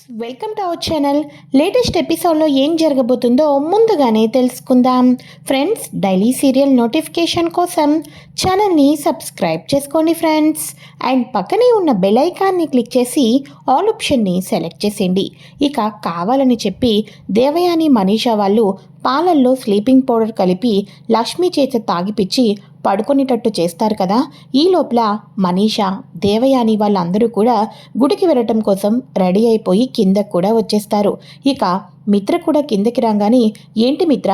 Welcome to our channel. Latest ఎపిసోడ్లో ఏం జరగబోతుందో ముందుగానే తెలుసుకుందాం. ఫ్రెండ్స్, డైలీ సీరియల్ నోటిఫికేషన్ కోసం ఛానల్ని సబ్స్క్రైబ్ చేసుకోండి ఫ్రెండ్స్. అండ్ పక్కనే ఉన్న బెల్ ఐకాన్ని క్లిక్ చేసి ఆల్ ఆప్షన్ని సెలెక్ట్ చేసేయండి. ఇక కావాలని చెప్పి దేవయాని మనీషా వాళ్ళు పాలల్లో స్లీపింగ్ పౌడర్ కలిపి లక్ష్మి చేత తాగిపిచ్చి పడుకునేటట్టు చేస్తారు కదా. ఈ లోపల మనీషా, దేవయాని వాళ్ళందరూ కూడా గుడికి వెళ్ళటం కోసం రెడీ అయిపోయి కిందకు కూడా వచ్చేస్తారు. ఇక మిత్ర కూడా కిందకి రాగానే, ఏంటి మిత్ర,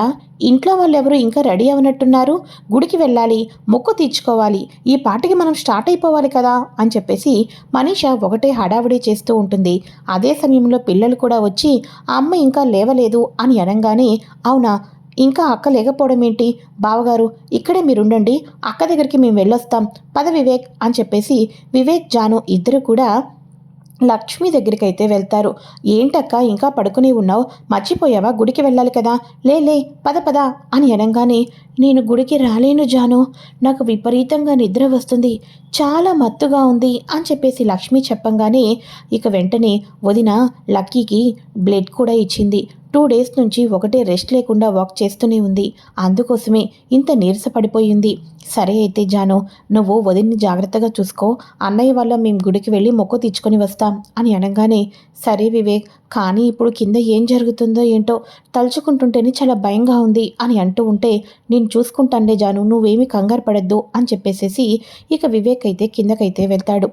ఇంట్లో వాళ్ళెవరు ఇంకా రెడీ అవనట్టున్నారు, గుడికి వెళ్ళాలి, మొక్కు తీర్చుకోవాలి, ఈ పాటికి మనం స్టార్ట్ అయిపోవాలి కదా అని చెప్పేసి మనీషా ఒకటే హడావిడి చేస్తూ ఉంటుంది. అదే సమయంలో పిల్లలు కూడా వచ్చి అమ్మ ఇంకా లేవలేదు అని అనగానే, అవునా, ఇంకా అక్క లేకపోవడం ఏంటి, బావగారు ఇక్కడే మీరుండండి, అక్క దగ్గరికి మేము వెళ్ళొస్తాం, పద వివేక్ అని చెప్పేసి వివేక్, జాను ఇద్దరు కూడా లక్ష్మి దగ్గరికి అయితే వెళ్తారు. ఏంటక్క ఇంకా పడుకుని ఉన్నావు, మర్చిపోయావా, గుడికి వెళ్ళాలి కదా, లే పద పద అని అనగానే, నేను గుడికి రాలేను జాను, నాకు విపరీతంగా నిద్ర వస్తుంది, చాలా మత్తుగా ఉంది అని చెప్పేసి లక్ష్మి చెప్పంగానే, ఇక వెంటనే వదిన లక్కీకి బ్లడ్ కూడా ఇచ్చింది, 2 డేస్ నుంచి ఒకటే రెస్ట్ లేకుండా వాక్ చేస్తూనే ఉంది, అందుకోసమే ఇంత నీరసపడిపోయింది. సరే అయితే జాను, నువ్వు వదిన్ని జాగ్రత్తగా చూసుకో, అన్నయ్య వల్ల మేము గుడికి వెళ్ళి మొక్కు తీర్చుకొని వస్తాం అని అనగానే, సరే వివేక్, కానీ ఇప్పుడు కింద ఏం జరుగుతుందో ఏంటో తలుచుకుంటుంటేనే చాలా భయంగా ఉంది అని అంటూ ఉంటే, నేను చూసుకుంటానులే జాను, నువ్వేమీ కంగారు పడద్దు అని చెప్పేసేసి ఇక వివేక్ అయితే కిందకైతే వెళ్తాడు.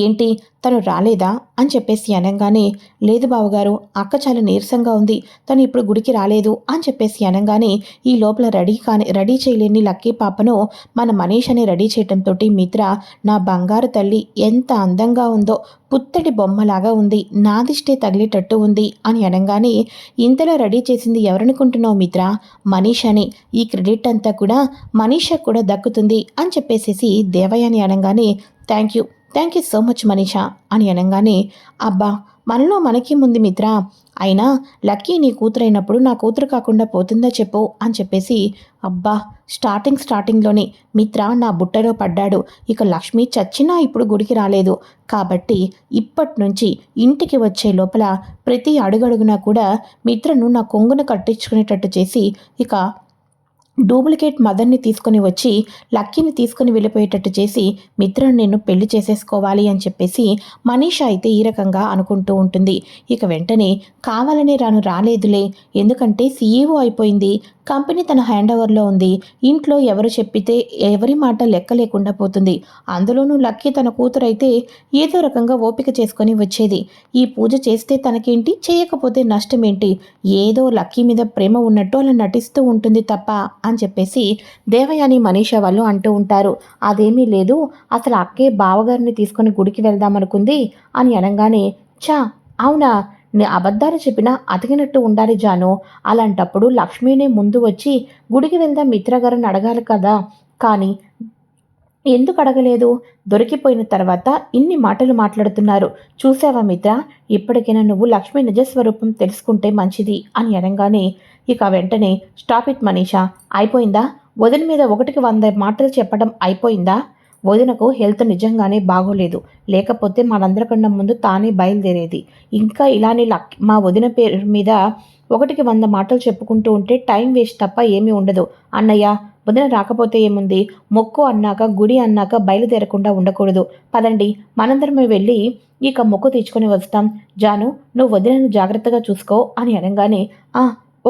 ఏంటి, తను రాలేదా అని చెప్పేసి అనగానే, లేదు బావగారు, అక్క చాలా నీరసంగా ఉంది, తను ఇప్పుడు గుడికి రాలేదు అని చెప్పేసి అనగానే, ఈ లోపల రెడీ చేయలేని లక్కీ పాపను మన మనీషని రెడీ చేయటంతో మిత్ర, నా బంగారు తల్లి ఎంత అందంగా ఉందో, పుత్తడి బొమ్మలాగా ఉంది, నాదిష్టే తగిలేటట్టు ఉంది అని అనగానే, ఇంతలో రెడీ చేసింది ఎవరనుకుంటున్నావు మిత్ర, మనీషని, ఈ క్రెడిట్ అంతా కూడా మనీషకు కూడా దక్కుతుంది అని చెప్పేసేసి దేవయాని అనగానే, thank you so much Manisha అని అనగానే, అబ్బా మనలో మనకి ముందు మిత్ర, అయినా లక్కీ నీ కూతురైనప్పుడు నా కూతురు కాకుండా పోతుందా చెప్పు అని చెప్పేసి, అబ్బా స్టార్టింగ్లోనే మిత్ర నా బుట్టలో పడ్డాడు, ఇక లక్ష్మి చచ్చినా ఇప్పుడు గుడికి రాలేదు, కాబట్టి ఇప్పటి నుంచి ఇంటికి వచ్చే లోపల ప్రతి అడుగడుగునా కూడా మిత్రను నా కొంగున కట్టించుకునేటట్టు చేసి, ఇక డూప్లికేట్ మదర్ని తీసుకొని వచ్చి లక్కీని తీసుకొని వెళ్ళిపోయేటట్టు చేసి మిత్రను నేను పెళ్లి చేసేసుకోవాలి అని చెప్పేసి మనీషా అయితే ఈ రకంగా అనుకుంటూ ఉంటుంది. ఇక వెంటనే, కావాలనే రాలేదులే, ఎందుకంటే సీఈఓ అయిపోయింది, కంపెనీ తన హ్యాండ్ ఓవర్లో ఉంది, ఇంట్లో ఎవరు చెప్పితే ఎవరి మాట లెక్క లేకుండా పోతుంది, అందులోనూ లక్కీ తన కూతురైతే ఏదో రకంగా ఓపిక చేసుకొని వచ్చేది, ఈ పూజ చేస్తే తనకేంటి, చేయకపోతే నష్టమేంటి, ఏదో లక్కీ మీద ప్రేమ ఉన్నట్టు అలా నటిస్తూ ఉంటుంది తప్ప అని చెప్పేసి దేవయాని మనీషా వాళ్ళు అంటూ ఉంటారు. అదేమీ లేదు, అసలు అక్కే బావగారిని తీసుకొని గుడికి వెళ్దామనుకుంది అని అనగానే, చా అవునా, నీ అబద్ధాలు చెప్పినా అతికినట్టు ఉండాలి జాను, అలాంటప్పుడు లక్ష్మీనే ముందు వచ్చి గుడికి వెళ్దాం మిత్రగారిని అడగాలి కదా, కానీ ఎందుకు అడగలేదు, దొరికిపోయిన తర్వాత ఇన్ని మాటలు మాట్లాడుతున్నారు, చూసావా మిత్ర, ఇప్పటికైనా నువ్వు లక్ష్మీ నిజస్వరూపం తెలుసుకుంటే మంచిది అని అనగానే, ఇక వెంటనే, స్టాప్ ఇట్ మనీషా, అయిపోయిందా, వదిన మీద 1కి 100 మాటలు చెప్పడం అయిపోయిందా, వదినకు హెల్త్ నిజంగానే బాగోలేదు, లేకపోతే మనందరికన్నా ముందు తానే బయలుదేరేది, ఇంకా ఇలానే మా వదిన పేరు మీద 1కి 100 మాటలు చెప్పుకుంటూ ఉంటే టైం వేస్ట్ తప్ప ఏమీ ఉండదు. అన్నయ్య, వదిన రాకపోతే ఏముంది, మొక్కు అన్నాక గుడి అన్నాక బయలుదేరకుండా ఉండకూడదు, పదండి మనందరం వెళ్ళి ఇక మొక్కు తెచ్చుకొని వస్తాం, జాను నువ్వు వదినను జాగ్రత్తగా చూసుకో అని అనగానే,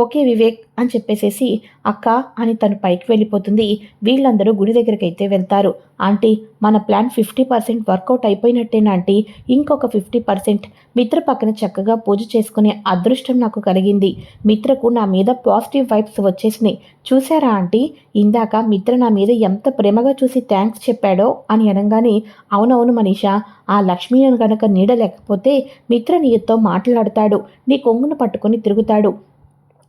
ఓకే వివేక్ అని చెప్పేసేసి అక్క అని తను పైకి వెళ్ళిపోతుంది. వీళ్ళందరూ గుడి దగ్గరికి అయితే వెళ్తారు. ఆంటీ, మన ప్లాన్ 50% వర్కౌట్ అయిపోయినట్టేనా ఆంటీ, ఇంకొక 50% మిత్ర పక్కన చక్కగా పూజ చేసుకునే అదృష్టం నాకు కలిగింది, మిత్రకు నా మీద పాజిటివ్ వైబ్స్ వచ్చేసినాయి, చూసారా ఆంటీ, ఇందాక మిత్ర నా మీద ఎంత ప్రేమగా చూసి థ్యాంక్స్ చెప్పాడో అని అనగానే, అవునవును మనీషా, ఆ లక్ష్మీ కనుక నీడ లేకపోతే మిత్ర నీతో మాట్లాడతాడు, నీ కొంగును పట్టుకొని తిరుగుతాడు,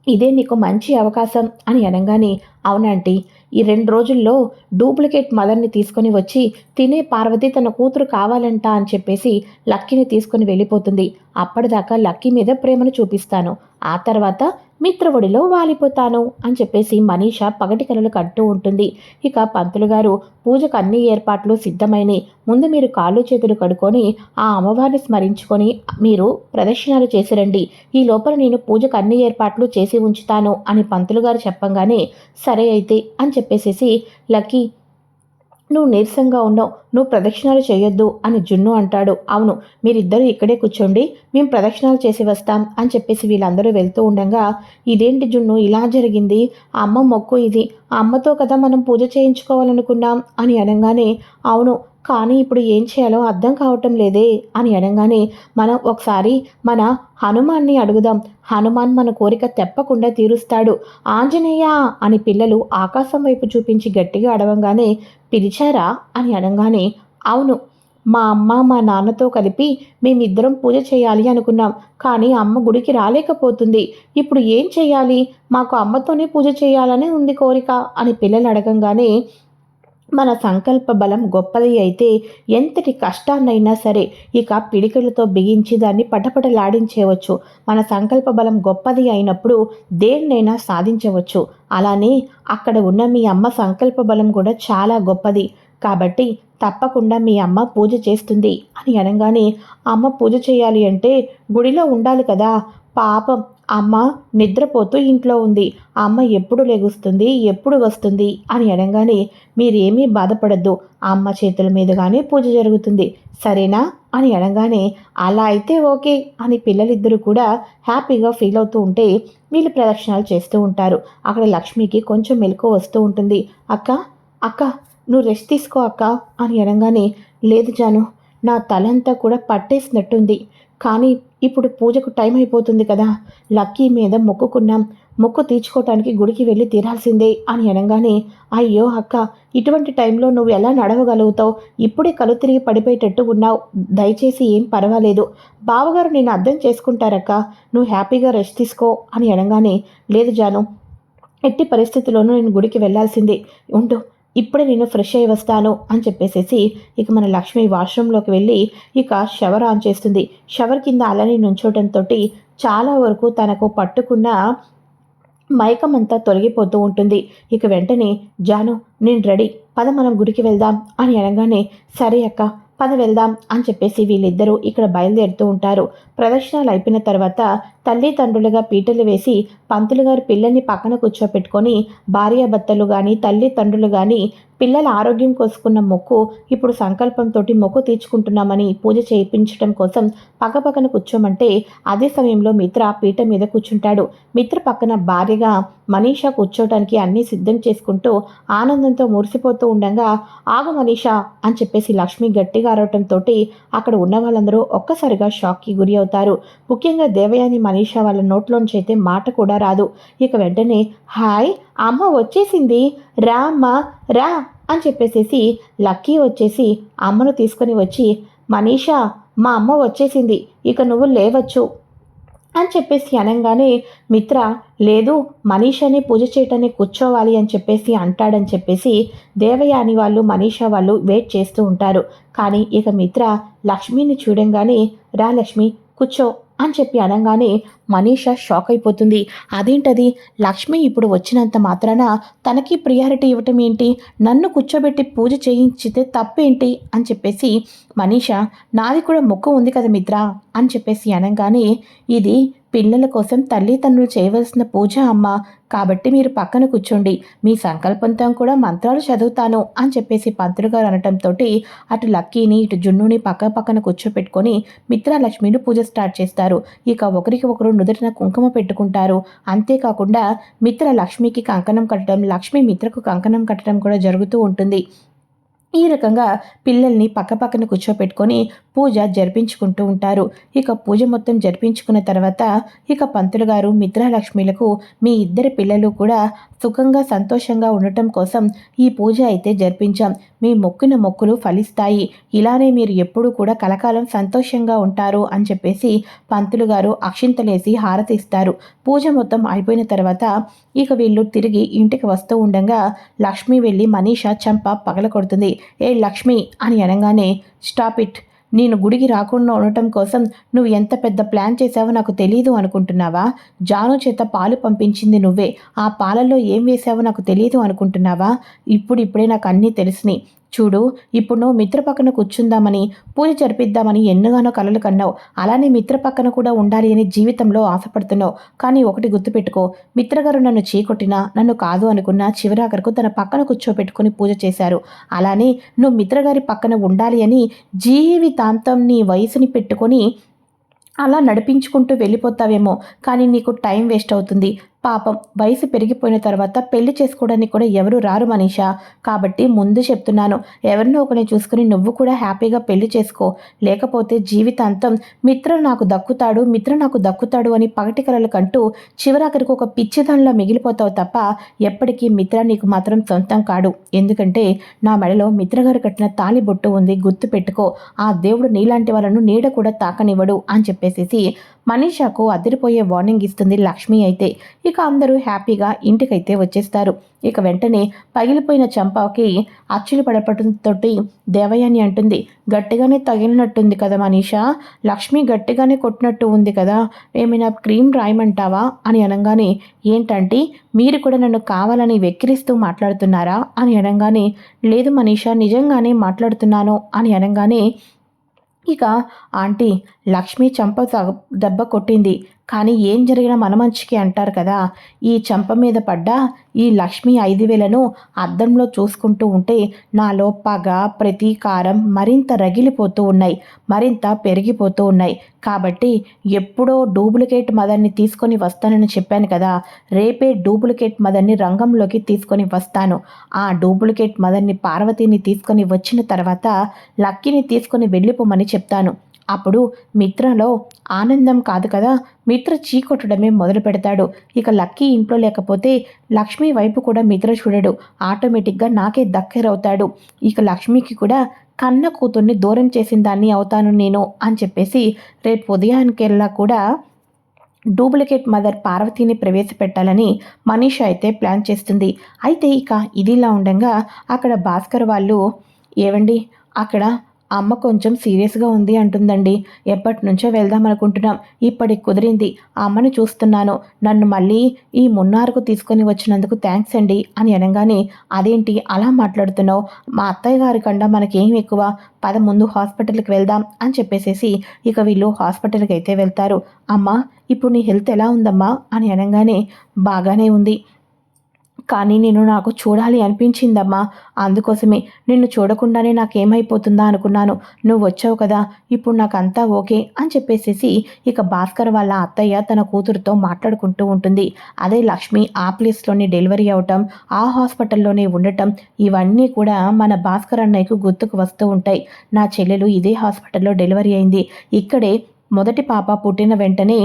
ఇదే నీకు మంచి అవకాశం అని అనగానే, అవునంటీ, ఈ 2 రోజుల్లో డూప్లికేట్ మదర్ని తీసుకొని వచ్చి తినే పార్వతి తన కూతురు కావాలంట అని చెప్పేసి లక్కీని తీసుకొని వెళ్ళిపోతుంది, అప్పటిదాకా లక్కీ మీద ప్రేమను చూపిస్తాను, ఆ తర్వాత మిత్రవుడిలో వాలిపోతాను అని చెప్పేసి మనీష పగటి కలలు కంటూ ఉంటుంది. ఇక పంతులు గారు పూజకు అన్ని ఏర్పాట్లు సిద్ధమైనవి, ముందు మీరు కాళ్ళు చేతులు కడుక్కొని ఆ అమ్మవారిని స్మరించుకొని మీరు ప్రదక్షిణాలు చేసి రండి, ఈ లోపల నేను పూజకు అన్ని ఏర్పాట్లు చేసి ఉంచుతాను అని పంతులు గారు చెప్పంగానే సరే అయితే అని చెప్పేసేసి లక్కీ నువ్వు నీరసంగా ఉన్నావు, నువ్వు ప్రదక్షిణాలు చేయొద్దు అని జున్ను అంటాడు. అవును, మీరిద్దరూ ఇక్కడే కూర్చోండి, మేము ప్రదక్షిణాలు చేసి వస్తాం అని చెప్పేసి వీళ్ళందరూ వెళ్తూ ఉండగా ఇదేంటి జున్ను ఇలా జరిగింది, ఆ అమ్మ మొక్కు ఇది, ఆ అమ్మతో కదా మనం పూజ చేయించుకోవాలనుకున్నాం అని అనగానే అవును, కానీ ఇప్పుడు ఏం చేయాలో అర్థం కావటం లేదే అని అనగానే మనం ఒకసారి మన హనుమాన్ని అడుగుదాం, హనుమాన్ మన కోరిక తప్పకుండా తీరుస్తాడు. ఆంజనేయ అని పిల్లలు ఆకాశం వైపు చూపించి గట్టిగా అడవంగానే పిలిచారా అని అనగానే అవును, మా అమ్మ మా నాన్నతో కలిపి మేమిద్దరం పూజ చేయాలి అనుకున్నాం, కానీ అమ్మ గుడికి రాలేకపోతుంది, ఇప్పుడు ఏం చేయాలి, మాకు అమ్మతోనే పూజ చేయాలని ఉంది కోరిక అని పిల్లలు అడగంగానే మన సంకల్ప బలం గొప్పది అయితే ఎంతటి కష్టాన్నైనా సరే ఇక పిడికిలతో బిగించి దాన్ని పటపటలాడించేవచ్చు. మన సంకల్ప బలం గొప్పది అయినప్పుడు దేన్నైనా సాధించవచ్చు. అలానే అక్కడ ఉన్న మీ అమ్మ సంకల్ప బలం కూడా చాలా గొప్పది, కాబట్టి తప్పకుండా మీ అమ్మ పూజ చేస్తుంది అని అనగానే అమ్మ పూజ చేయాలి అంటే గుడిలో ఉండాలి కదా, పాపం అమ్మ నిద్రపోతూ ఇంట్లో ఉంది, ఆ అమ్మ ఎప్పుడు లెగుస్తుంది ఎప్పుడు వస్తుంది అని అనగానే మీరేమీ బాధపడద్దు, ఆ అమ్మ చేతుల మీదుగానే పూజ జరుగుతుంది సరేనా అని అనగానే అలా అయితే ఓకే అని పిల్లలిద్దరూ కూడా హ్యాపీగా ఫీల్ అవుతూ ఉంటే వీళ్ళు ప్రదక్షిణాలు చేస్తూ ఉంటారు. అక్కడ లక్ష్మికి కొంచెం మెలకువ వస్తూ ఉంటుంది. అక్క అక్క నువ్వు రెస్ట్ తీసుకో అక్క అని అనగానే లేదు జాను, నా తలంతా కూడా పట్టేసినట్టుంది, కానీ ఇప్పుడు పూజకు టైం అయిపోతుంది కదా, లక్కీ మీద మొక్కుకున్నాం, మొక్కు తీర్చుకోవటానికి గుడికి వెళ్ళి తీరాల్సిందే అని అనగానే అయ్యో అక్క, ఇటువంటి టైంలో నువ్వు ఎలా నడవగలుగుతావు, ఇప్పుడే కళ్ళు తిరిగి పడిపోయేటట్టు ఉన్నావు, దయచేసి ఏం పర్వాలేదు, బావగారు నేను అర్థం చేసుకుంటారక్క, నువ్వు హ్యాపీగా రెస్ట్ తీసుకో అని అనగానే లేదు జాను, ఎట్టి పరిస్థితుల్లోనూ నేను గుడికి వెళ్ళాల్సిందే, ఉండు ఇప్పుడే నేను ఫ్రెష్ అయ్యి వస్తాను అని చెప్పేసేసి ఇక మన లక్ష్మి వాష్రూమ్లోకి వెళ్ళి ఇక షవర్ ఆన్ చేస్తుంది. షవర్ కింద అలానే నుంచోవడంతో చాలా వరకు తనకు పట్టుకున్న మైకమంతా తొలగిపోతూ ఉంటుంది. ఇక వెంటనే జాను నేను రెడీ, పద మనం గుడికి వెళ్దాం అని అనగానే సరే అక్క పద వెళ్దాం అని చెప్పేసి వీళ్ళిద్దరూ ఇక్కడ బయలుదేరుతూ ఉంటారు. ప్రదక్షిణాలు అయిపోయిన తర్వాత తల్లిదండ్రులుగా పీటలు వేసి పంతులు గారు పిల్లల్ని పక్కన కూర్చోపెట్టుకొని భార్యాభర్తలు కానీ తల్లిదండ్రులు కానీ పిల్లల ఆరోగ్యం కోసుకున్న మొక్కు ఇప్పుడు సంకల్పంతో మొక్కు తీర్చుకుంటున్నామని పూజ చేయించడం కోసం పక్కపక్కన కూర్చోమంటే అదే సమయంలో మిత్ర పీట మీద కూర్చుంటాడు. మిత్ర పక్కన భార్యగా మనీషా కూర్చోటానికి అన్నీ సిద్ధం చేసుకుంటూ ఆనందంతో మురిసిపోతూ ఉండగా ఆగు మనీషా అని చెప్పేసి లక్ష్మి గట్టిగా అరవటంతో అక్కడ ఉన్న వాళ్ళందరూ ఒక్కసారిగా షాక్కి గురి అవుతారు. ముఖ్యంగా దేవయాని మనీషా వాళ్ళ నోట్లోంచి అయితే మాట కూడా రాదు. ఇక వెంటనే హాయ్ అమ్మ వచ్చేసింది, రా అమ్మ రా అని చెప్పేసేసి లక్కీ వచ్చేసి అమ్మను తీసుకొని వచ్చి మనీషా మా అమ్మ వచ్చేసింది, ఇక నువ్వు లేవచ్చు అని చెప్పేసి అనగానే మిత్ర లేదు మనీషాని పూజ చేయటానికి కూర్చోవాలి అని చెప్పేసి అంటాడని చెప్పేసి దేవయాని వాళ్ళు మనీషా వాళ్ళు వెయిట్ చేస్తూ ఉంటారు. కానీ ఇక మిత్ర లక్ష్మిని చూడంగానే రా లక్ష్మి కూర్చో అని చెప్పి అనగానే మనీషా షాక్ అయిపోతుంది. అదేంటది, లక్ష్మి ఇప్పుడు వచ్చినంత మాత్రాన తనకి ప్రియారిటీ ఇవ్వటం ఏంటి, నన్ను కూర్చోబెట్టి పూజ చేయించితే తప్పేంటి అని చెప్పేసి మనీషా నాది కూడా మొక్కు ఉంది కదా మిత్ర అని చెప్పేసి అనగానే ఇది పిల్లల కోసం తల్లిదండ్రులు చేయవలసిన పూజ అమ్మ, కాబట్టి మీరు పక్కన కూర్చోండి, మీ సంకల్పంతో కూడా మంత్రాలు చదువుతాను అని చెప్పేసి పంతులు గారు అనటంతో అటు లక్కీని ఇటు జున్నుని పక్కన కూర్చోపెట్టుకొని మిత్రలక్ష్మిని పూజ స్టార్ట్ చేస్తారు. ఇక ఒకరికి ఒకరు నుదుటిన కుంకుమ పెట్టుకుంటారు. అంతేకాకుండా మిత్ర లక్ష్మికి కంకణం కట్టడం, లక్ష్మి మిత్రకు కంకణం కట్టడం కూడా జరుగుతూ ఉంటుంది. ఈ రకంగా పిల్లల్ని పక్కపక్కన కూర్చోపెట్టుకొని పూజ జరిపించుకుంటూ ఉంటారు. ఇక పూజ మొత్తం జరిపించుకున్న తర్వాత ఇక పంతులు గారు మిత్రలక్ష్మిలకు మీ ఇద్దరి పిల్లలు కూడా సుఖంగా సంతోషంగా ఉండటం కోసం ఈ పూజ అయితే జరిపించాం, మీ మొక్కిన మొక్కులు ఫలిస్తాయి, ఇలానే మీరు ఎప్పుడూ కూడా కలకాలం సంతోషంగా ఉంటారు అని చెప్పేసి పంతులు గారు అక్షింతలేసి హారతి ఇస్తారు. పూజ మొత్తం అయిపోయిన తర్వాత ఇక వీళ్ళు తిరిగి ఇంటికి వస్తూ ఉండగా లక్ష్మి వెళ్ళి మనీషా చంప పగల కొడుతుంది. ఏ లక్ష్మి అని అనగానే స్టాప్ ఇట్, నేను గుడికి రాకుండా ఉండటం కోసం నువ్వు ఎంత పెద్ద ప్లాన్ చేసావో నాకు తెలియదు అనుకుంటున్నావా? జాను చేత పాలు పంపించింది నువ్వే. ఆ పాలల్లో ఏం వేసావో నాకు తెలియదు అనుకుంటున్నావా? ఇప్పుడే నాకు అన్నీ తెలిసినాయి. చూడు, ఇప్పుడు నువ్వు మిత్ర పక్కన కూర్చుందామని, పూజ జరిపిద్దామని ఎన్నుగానో కలలు కన్నావు. అలానే మిత్ర పక్కన కూడా ఉండాలి అని జీవితంలో ఆశపడుతున్నావు. కానీ ఒకటి గుర్తుపెట్టుకో, మిత్రగారు నన్ను చీకొట్టినా, నన్ను కాదు అనుకున్నా చివరాఖరకు తన పక్కన కూర్చోపెట్టుకుని పూజ చేశారు. అలానే నువ్వు మిత్రగారి పక్కన ఉండాలి అని జీవితాంతం నీ వయసుని పెట్టుకొని అలా నడిపించుకుంటూ వెళ్ళిపోతావేమో, కానీ నీకు టైం వేస్ట్ అవుతుంది. పాపం వయసు పెరిగిపోయిన తర్వాత పెళ్లి చేసుకోవడానికి కూడా ఎవరు రారు మనీషా. కాబట్టి ముందు చెప్తున్నాను, ఎవరినో ఒకరిని చూసుకుని నువ్వు కూడా హ్యాపీగా పెళ్లి చేసుకో. లేకపోతే జీవితాంతం మిత్ర నాకు దక్కుతాడు అని పగటి కలలు కంటూ చివరాఖరికి ఒక పిచ్చిదానిలా మిగిలిపోతావు తప్ప ఎప్పటికీ మిత్ర నీకు మాత్రం సొంతం కాడు. ఎందుకంటే నా మెడలో మిత్రగారు కట్టిన తాళి బొట్టు ఉంది, గుర్తు పెట్టుకో. ఆ దేవుడు నీలాంటి వాళ్ళను నీడ కూడా తాకనివ్వడు అని చెప్పేసి మనీషాకు అదిరిపోయే వార్నింగ్ ఇస్తుంది లక్ష్మి. అయితే ఇక అందరూ హ్యాపీగా ఇంటికైతే వచ్చేస్తారు. ఇక వెంటనే పగిలిపోయిన చంపాకి అచ్చులు పడపడంతో దేవయాని అంటుంది, గట్టిగానే తగిలినట్టుంది కదా మనీషా, లక్ష్మి గట్టిగానే కొట్టినట్టు ఉంది కదా, ఏమైనా క్రీమ్ రాయమంటావా అని అనగానే, ఏంటంటే మీరు కూడా నన్ను కావాలని వెక్కిరిస్తూ మాట్లాడుతున్నారా అని అనగానే, లేదు మనీషా నిజంగానే మాట్లాడుతున్నాను అని అనగానే, ఇక ఆంటీ లక్ష్మి చంప దెబ్బ కొట్టింది, కానీ ఏం జరిగినా మన మంచికి అంటారు కదా. ఈ చంప మీద పడ్డ ఈ లక్ష్మి 5,000ను అద్దంలో చూసుకుంటూ ఉంటే నాలో పగ ప్రతీకారం మరింత రగిలిపోతూ ఉన్నాయి, మరింత పెరిగిపోతూ ఉన్నాయి. కాబట్టి ఎప్పుడో డూప్లికేట్ మదర్ని తీసుకొని వస్తానని చెప్పాను కదా, రేపే డూప్లికేట్ మదర్ని రంగంలోకి తీసుకొని వస్తాను. ఆ డూప్లికేట్ మదర్ని పార్వతిని తీసుకొని వచ్చిన తర్వాత లక్కీని తీసుకొని వెళ్ళిపోమని చెప్తాను. అప్పుడు మిత్రలో ఆనందం కాదు కదా, మిత్ర చీకొట్టడమే మొదలు పెడతాడు. ఇక లక్కీ ఇంట్లో లేకపోతే లక్ష్మి వైపు కూడా మిత్ర చూడడు, ఆటోమేటిక్గా నాకే దక్కరవుతాడు. ఇక లక్ష్మికి కూడా కన్న కూతుర్ని దూరం చేసిన దాన్ని అవుతాను నేను అని చెప్పేసి రేపు ఉదయానికెల్లా కూడా డూప్లికేట్ మదర్ పార్వతిని ప్రవేశపెట్టాలని మనీషా అయితే ప్లాన్ చేస్తుంది. అయితే ఇక ఇదిలా ఉండగా అక్కడ భాస్కర్ వాళ్ళు, ఏవండి అక్కడ అమ్మ కొంచెం సీరియస్గా ఉంది అంటుందండి, ఎప్పటి నుంచో వెళ్దాం అనుకుంటున్నాం, ఇప్పటికి కుదిరింది, ఆ అమ్మని చూస్తున్నాను, నన్ను మళ్ళీ ఈ మున్నారుకు తీసుకొని వచ్చినందుకు థ్యాంక్స్ అండి అని అనగానే, అదేంటి అలా మాట్లాడుతున్నావు, మా అత్తయ్య గారి కన్నా మనకేం ఎక్కువ, పద ముందు హాస్పిటల్కి వెళ్దాం అని చెప్పేసేసి ఇక వీళ్ళు హాస్పిటల్కి అయితే వెళ్తారు. అమ్మ ఇప్పుడు నీ హెల్త్ ఎలా ఉందమ్మా అని అనగానే, బాగానే ఉంది, కానీ నాకు చూడాలి అనిపించిందమ్మా, అందుకోసమే నిన్ను చూడకుండానే నాకేమైపోతుందా అనుకున్నాను, నువ్వు వచ్చావు కదా, ఇప్పుడు నాకు అంతా ఓకే అని చెప్పేసేసి ఇక భాస్కర్ వాళ్ళ అత్తయ్య తన కూతురుతో మాట్లాడుకుంటూ ఉంటుంది. అదే లక్ష్మి ఆ ప్లేస్లోనే డెలివరీ అవటం, ఆ హాస్పిటల్లోనే ఉండటం, ఇవన్నీ కూడా మన భాస్కర్ అన్నయ్యకు గుర్తుకు వస్తూ ఉంటాయి. నా చెల్లెలు ఇదే హాస్పిటల్లో డెలివరీ అయింది, ఇక్కడే మొదటి పాప పుట్టిన వెంటనే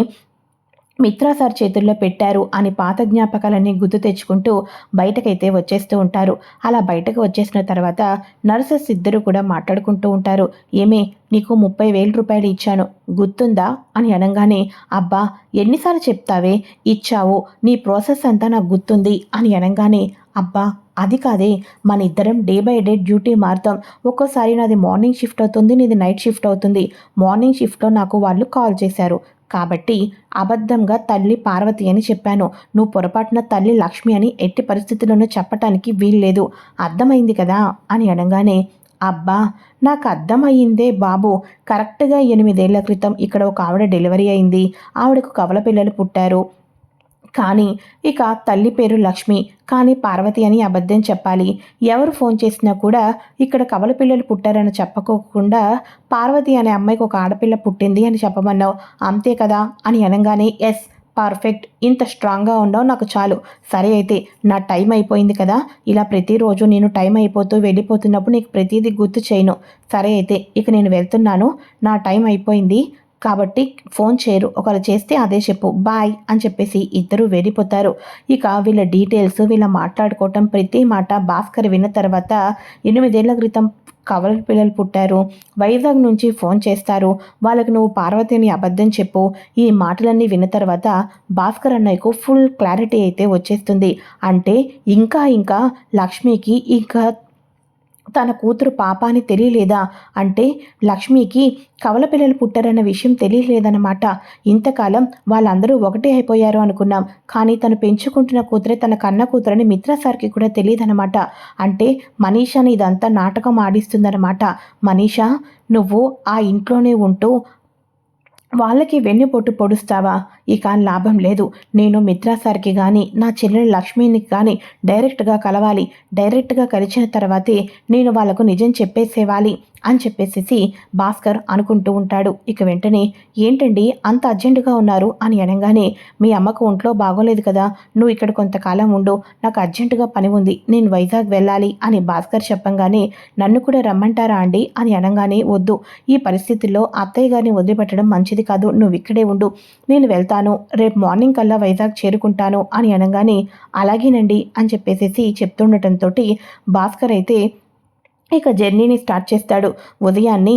మిత్రా సార్ చేతుల్లో పెట్టారు అని పాత జ్ఞాపకాలన్నీ గుర్తు తెచ్చుకుంటూ బయటకైతే వచ్చేస్తూ ఉంటారు. అలా బయటకు వచ్చేసిన తర్వాత నర్సెస్ ఇద్దరు కూడా మాట్లాడుకుంటూ ఉంటారు. ఏమే నీకు 30,000 రూపాయలు ఇచ్చాను గుర్తుందా అని అనగానే, అబ్బా ఎన్నిసార్లు చెప్తావే, ఇచ్చావు, నీ ప్రాసెస్ అంతా నాకు గుర్తుంది అని అనగానే, అబ్బా అది కాదే, మన ఇద్దరం డే బై డే డ్యూటీ మారుతాం, ఒక్కోసారి నాది మార్నింగ్ షిఫ్ట్ అవుతుంది, నీది నైట్ షిఫ్ట్ అవుతుంది, మార్నింగ్ షిఫ్ట్లో నాకు వాళ్ళు కాల్ చేశారు, కాబట్టి అబద్ధంగా తల్లి పార్వతి అని చెప్పాను, నువ్వు పొరపాటున తల్లి లక్ష్మి అని ఎట్టి పరిస్థితుల్లోనూ చెప్పటానికి వీల్లేదు, అర్థమైంది కదా అని అనగానే, అబ్బా నాకు అర్థమయ్యిందే బాబు, కరెక్ట్గా 8 ఏళ్ల క్రితం ఇక్కడ ఒక ఆవిడ డెలివరీ అయింది, ఆవిడకు కవల పిల్లలు పుట్టారు, కానీ ఇక తల్లి పేరు లక్ష్మి, కానీ పార్వతి అని అబద్ధం చెప్పాలి, ఎవరు ఫోన్ చేసినా కూడా ఇక్కడ కవల పిల్లలు పుట్టారని చెప్పుకోకుండా పార్వతి అనే అమ్మాయికి ఒక ఆడపిల్ల పుట్టింది అని చెప్పమన్నావు, అంతే కదా అని అనగానే, ఎస్ పర్ఫెక్ట్, ఇంత స్ట్రాంగ్గా ఉన్నావు, నాకు చాలు, సరే అయితే నా టైం అయిపోయింది కదా, ఇలా ప్రతిరోజు నేను టైం అయిపోతూ వెళ్ళిపోతున్నప్పుడు నీకు ప్రతిదీ గుర్తు చేయను, సరే అయితే ఇక నేను వెళ్తున్నాను, నా టైం అయిపోయింది కాబట్టి ఫోన్ చేయరు, ఒకరు చేస్తే అదే చెప్పు, బాయ్ అని చెప్పేసి ఇద్దరు వెళ్ళిపోతారు. ఇక వీళ్ళ డీటెయిల్స్ వీళ్ళ మాట్లాడుకోవటం ప్రతి మాట భాస్కర్ విన్న తర్వాత 8 ఏళ్ల క్రితం కవల పిల్లలు పుట్టారు, వైజాగ్ నుంచి ఫోన్ చేస్తారు, వాళ్ళకు నువ్వు పార్వతిని అబద్ధం చెప్పు, ఈ మాటలన్నీ విన్న తర్వాత భాస్కర్ అన్నయ్యకు ఫుల్ క్లారిటీ అయితే వచ్చేస్తుంది. అంటే ఇంకా లక్ష్మికి ఇంకా తన కూతురు పాప అని తెలియలేదా? అంటే లక్ష్మికి కవల పిల్లలు పుట్టారన్న విషయం తెలియలేదన్నమాట. ఇంతకాలం వాళ్ళందరూ ఒకటే అయిపోయారు అనుకున్నాం. కానీ తను పెంచుకుంటున్న కూతురే తన కన్న కూతురని మిత్రా సార్కి కూడా తెలియదన్నమాట. అంటే మనీషాని ఇదంతా నాటకం ఆడిస్తుందన్నమాట. మనీషా, నువ్వు ఆ ఇంట్లోనే ఉంటూ వాళ్ళకి వెన్నుపోటు పొడుస్తావా? ఇక లాభం లేదు. నేను మిత్రా సార్కి కానీ నా చెల్లెలు లక్ష్మిని కానీ డైరెక్ట్గా కలవాలి. డైరెక్ట్గా కలిసిన తర్వాతే నేను వాళ్ళకు నిజం చెప్పేసేవాలి అని చెప్పేసి భాస్కర్ అనుకుంటూ ఉంటాడు. ఇక వెంటనే ఏంటండి అంత అర్జెంటుగా ఉన్నారు అని అనగానే, మీ అమ్మకు ఒంట్లో బాగోలేదు కదా, నువ్వు ఇక్కడ కొంతకాలం ఉండు, నాకు అర్జెంటుగా పని ఉంది, నేను వైజాగ్ వెళ్ళాలి అని భాస్కర్ చెప్పంగానే, నన్ను కూడా రమ్మంటారా అండి అని అనగానే, వద్దు, ఈ పరిస్థితుల్లో అత్తయ్య గారిని వదిలిపెట్టడం మంచిది కాదు, నువ్వు ఇక్కడే ఉండు, నేను వెళ్తాను, రేపు మార్నింగ్ కల్లా వైజాగ్ చేరుకుంటాను అని అనగానే, అలాగేనండి అని చెప్పేసి చెప్తుండటంతో భాస్కర్ అయితే ఇక జర్నీని స్టార్ట్ చేస్తాడు. ఉదయాన్నే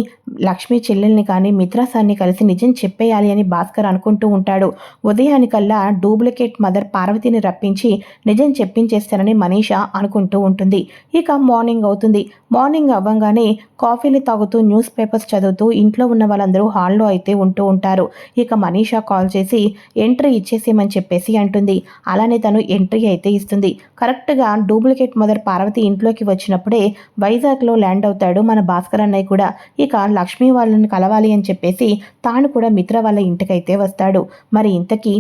లక్ష్మి చెల్లెల్ని కానీ మిత్రా సార్ని కలిసి నిజం చెప్పేయాలి అని భాస్కర్ అనుకుంటూ ఉంటాడు. ఉదయానికల్లా డూప్లికేట్ మదర్ పార్వతిని రప్పించి నిజం చెప్పించేస్తానని మనీషా అనుకుంటూ ఉంటుంది. ఇక మార్నింగ్ అవుతుంది. మార్నింగ్ అవ్వంగానే కాఫీలు తాగుతూ న్యూస్ పేపర్స్ చదువుతూ ఇంట్లో ఉన్న వాళ్ళందరూ హాల్లో అయితే ఉంటూ ఉంటారు. ఇక మనీషా కాల్ చేసి ఎంట్రీ ఇచ్చేసేయమని చెప్పేసి అంటుంది. అలానే తను ఎంట్రీ అయితే ఇస్తుంది. కరెక్ట్గా డూప్లికేట్ మదర్ పార్వతి ఇంట్లోకి వచ్చినప్పుడే వైజాగ్లో ల్యాండ్ అవుతాడు మన భాస్కర్ అన్నయ్య కూడా. ఇక లక్ష్మి వాళ్ళని కలవాలి అని చెప్పేసి తాను కూడా మిత్ర వాళ్ళ ఇంటికైతే వస్తాడు. మరి ఇంతకీ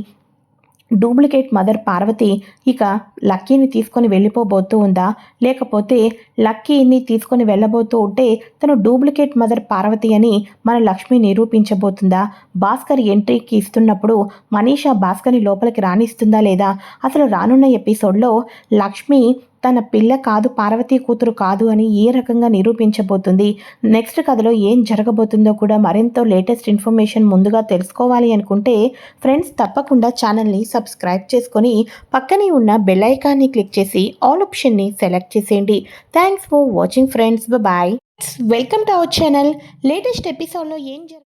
డూప్లికేట్ మదర్ పార్వతి ఇక లక్కీని తీసుకొని వెళ్ళిపోబోతూ ఉందా, లేకపోతే లక్కీని తీసుకొని వెళ్ళబోతూ ఉంటే తను డూప్లికేట్ మదర్ పార్వతి అని మన లక్ష్మి నిరూపించబోతుందా? భాస్కర్ ఎంట్రీకి ఇస్తున్నప్పుడు మనీషా భాస్కర్ని లోపలికి రానిస్తుందా లేదా? అసలు రానున్న ఎపిసోడ్లో లక్ష్మి తన పిల్ల కాదు, పార్వతీ కూతురు కాదు అని ఏ రకంగా నిరూపించబోతుంది? నెక్స్ట్ కథలో ఏం జరగబోతుందో కూడా మరింత లేటెస్ట్ ఇన్ఫర్మేషన్ ముందుగా తెలుసుకోవాలి అనుకుంటే ఫ్రెండ్స్ తప్పకుండా ఛానల్ని సబ్స్క్రైబ్ చేసుకొని పక్కనే ఉన్న బెల్ ఐకాన్ని క్లిక్ చేసి ఆల్ ఆప్షన్ని సెలెక్ట్ చేసేయండి. Thanks for watching friends. Bye. Welcome to our channel. Latest ఎపిసోడ్లో ఏం